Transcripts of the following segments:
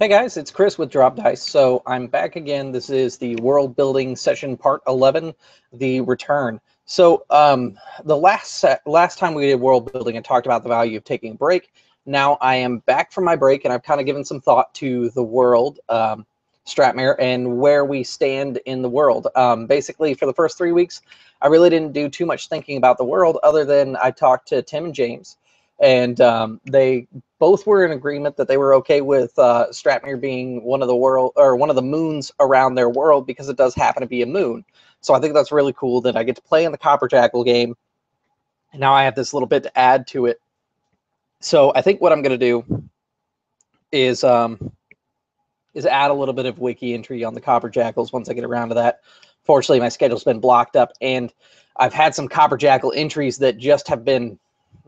Hey guys, it's Chris with Drop Dice. So I'm back again. This is the world building session part 11, the return. So the last time we did world building and talked about the value of taking a break. Now I am back from my break and I've kind of given some thought to the world, Stratmere, and where we stand in the world. Basically, for the first 3 weeks, I really didn't do too much thinking about the world other than I talked to Tim and James, and they both were in agreement that they were okay with Stratmere being one of the world or one of the moons around their world because it does happen to be a moon. So I think that's really cool that I get to play in the Copper Jackal game. And now I have this little bit to add to it. So I think what I'm going to do is add a little bit of wiki entry on the Copper Jackals once I get around to that. Fortunately, my schedule's been blocked up, and I've had some Copper Jackal entries that just have been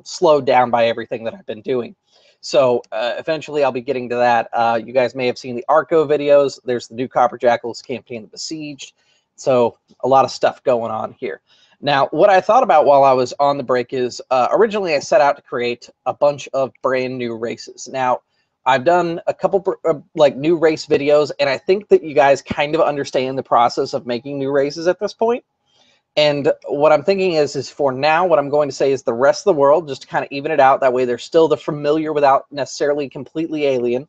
slowed down by everything that I've been doing. So eventually I'll be getting to that. You guys may have seen the Arco videos. There's the new Copper Jackals campaign, The Besieged. So a lot of stuff going on here. Now, what I thought about while I was on the break is originally I set out to create a bunch of brand new races. Now, I've done a couple like new race videos, and I think that you guys kind of understand the process of making new races at this point. And what I'm thinking is for now, what I'm going to say is the rest of the world, just to kind of even it out. That way they're still the familiar without necessarily completely alien.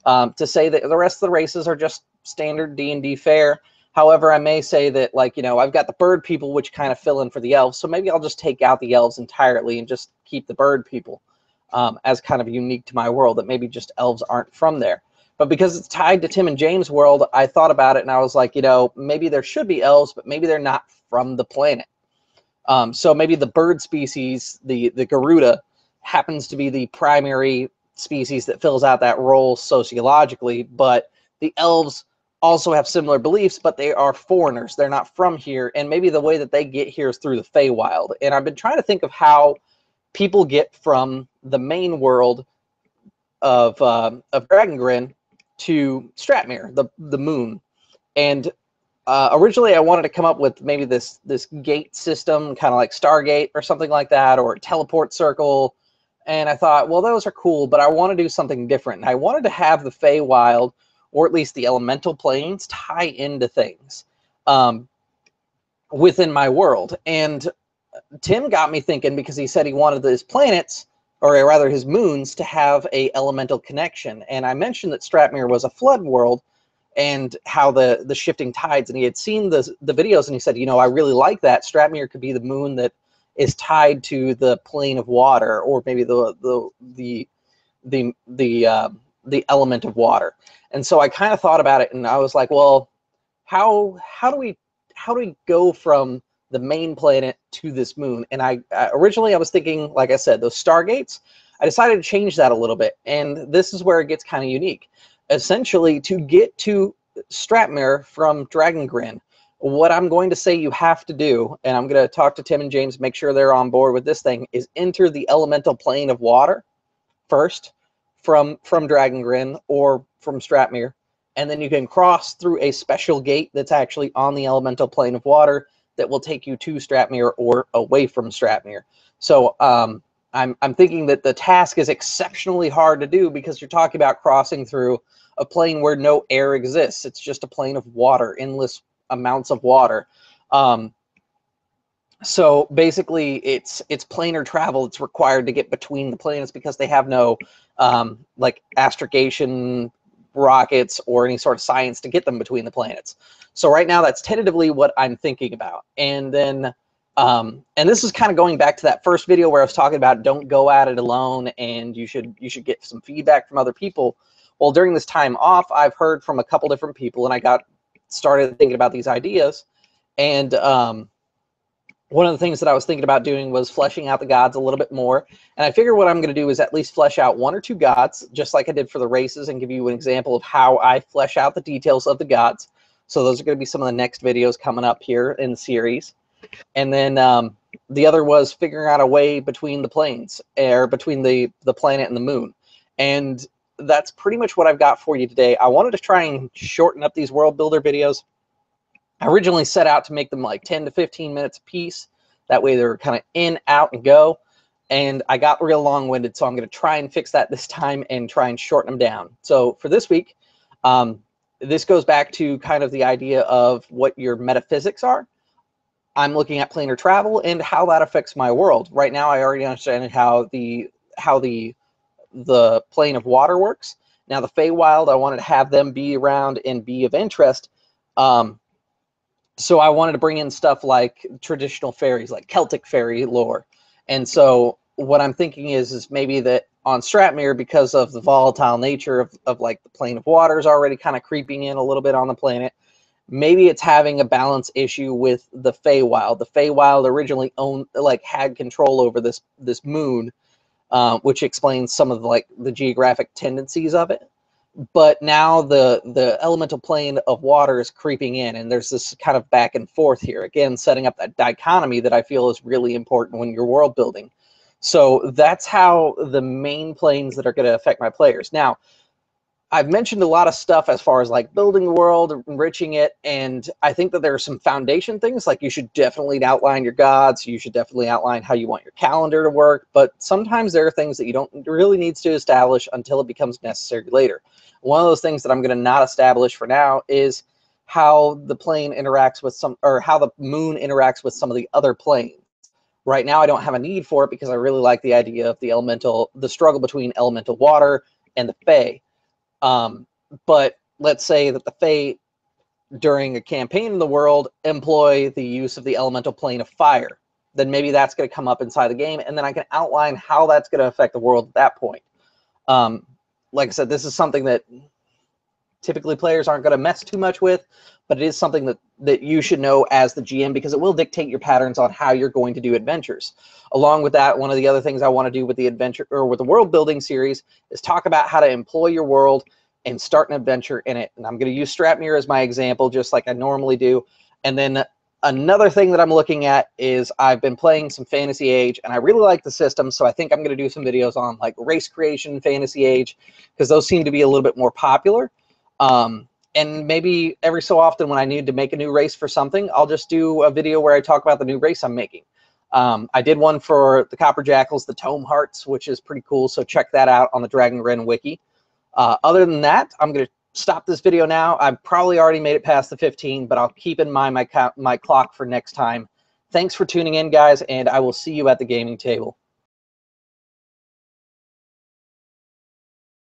To say that the rest of the races are just standard D&D fare. However, I may say that, like, you know, I've got the bird people, which kind of fill in for the elves. So maybe I'll just take out the elves entirely and just keep the bird people as kind of unique to my world, that maybe just elves aren't from there. But because it's tied to Tim and James' world, I thought about it and I was like, you know, maybe there should be elves, but maybe they're not from the planet. So maybe the bird species, the Garuda, happens to be the primary species that fills out that role sociologically, but the elves also have similar beliefs, but they are foreigners. They're not from here, and maybe the way that they get here is through the Feywild. And I've been trying to think of how people get from the main world of Dragongrin to Stratmere, the moon. And originally I wanted to come up with maybe this gate system, kind of like Stargate or something like that, or teleport circle. And I thought, well, those are cool, but I want to do something different. And I wanted to have the Feywild, or at least the elemental planes, tie into things within my world. And Tim got me thinking, because he said he wanted his planets, or rather his moons, to have a elemental connection. And I mentioned that Stratmere was a flood world and how the shifting tides, and he had seen the videos and he said, you know, I really like that. Stratmere could be the moon that is tied to the plane of water, or maybe the element of water. And so I kind of thought about it and I was like, well, how do we go from the main planet to this moon? And I originally I was thinking, like I said, those stargates. I decided to change that a little bit, and this is where it gets kind of unique. Essentially, to get to Stratmere from Dragongrin, what I'm going to say you have to do, and I'm going to talk to Tim and James, make sure they're on board with this thing, is enter the elemental plane of water first from Dragongrin or from Stratmere, and then you can cross through a special gate that's actually on the elemental plane of water that will take you to Stratmere or away from Stratmere. So I'm thinking that the task is exceptionally hard to do, because you're talking about crossing through a plane where no air exists. It's just a plane of water, endless amounts of water. So basically, it's planar travel. It's required to get between the planets because they have no like astrogation rockets or any sort of science to get them between the planets. So right now, that's tentatively what I'm thinking about. And then, and this is kind of going back to that first video where I was talking about don't go at it alone, and you should get some feedback from other people. Well, during this time off, I've heard from a couple different people, and I got started thinking about these ideas. And one of the things that I was thinking about doing was fleshing out the gods a little bit more. And I figure what I'm going to do is at least flesh out one or two gods, just like I did for the races, and give you an example of how I flesh out the details of the gods. So those are going to be some of the next videos coming up here in the series. And then the other was figuring out a way between the planes, or between the planet and the moon. And that's pretty much what I've got for you today. I wanted to try and shorten up these world builder videos. I originally set out to make them like 10 to 15 minutes a piece. That way they're kind of in, out, and go. And I got real long-winded, so I'm going to try and fix that this time and try and shorten them down. So for this week, This goes back to kind of the idea of what your metaphysics are. I'm looking at planar travel and how that affects my world. Right now, I already understand how the plane of water works. Now, the Feywild, I wanted to have them be around and be of interest. So I wanted to bring in stuff like traditional fairies, like Celtic fairy lore. And so what I'm thinking is maybe that on Stratmere, because of the volatile nature of like the plane of waters already kind of creeping in a little bit on the planet, maybe it's having a balance issue with the Feywild. The Feywild originally had control over this moon, which explains some of the geographic tendencies of it. But now the elemental plane of water is creeping in, and there's this kind of back and forth here. Again, setting up that dichotomy that I feel is really important when you're world building. So that's how the main planes that are going to affect my players. Now, I've mentioned a lot of stuff as far as like building the world, enriching it, and I think that there are some foundation things, like you should definitely outline your gods, you should definitely outline how you want your calendar to work, but sometimes there are things that you don't really need to establish until it becomes necessary later. One of those things that I'm going to not establish for now is how the plane interacts with how the moon interacts with some of the other planes. Right now, I don't have a need for it because I really like the idea of the struggle between elemental water and the Fae. But let's say that the Fae, during a campaign in the world, employ the use of the elemental plane of fire. Then maybe that's going to come up inside the game, and then I can outline how that's going to affect the world at that point. Like I said, this is something that typically players aren't going to mess too much with, but it is something that you should know as the GM, because it will dictate your patterns on how you're going to do adventures. Along with that, one of the other things I want to do with the adventure or with the world building series is talk about how to employ your world and start an adventure in it. And I'm going to use Stratmere as my example, just like I normally do. And then another thing that I'm looking at is I've been playing some Fantasy Age, and I really like the system, so I think I'm going to do some videos on like race creation, Fantasy Age, because those seem to be a little bit more popular. And maybe every so often when I need to make a new race for something, I'll just do a video where I talk about the new race I'm making. I did one for the Copper Jackals, the Tome Hearts, which is pretty cool, so check that out on the Dragon Gren wiki. Other than that, I'm going to stop this video now. I've probably already made it past the 15, but I'll keep in mind my clock for next time. Thanks for tuning in, guys, and I will see you at the gaming table.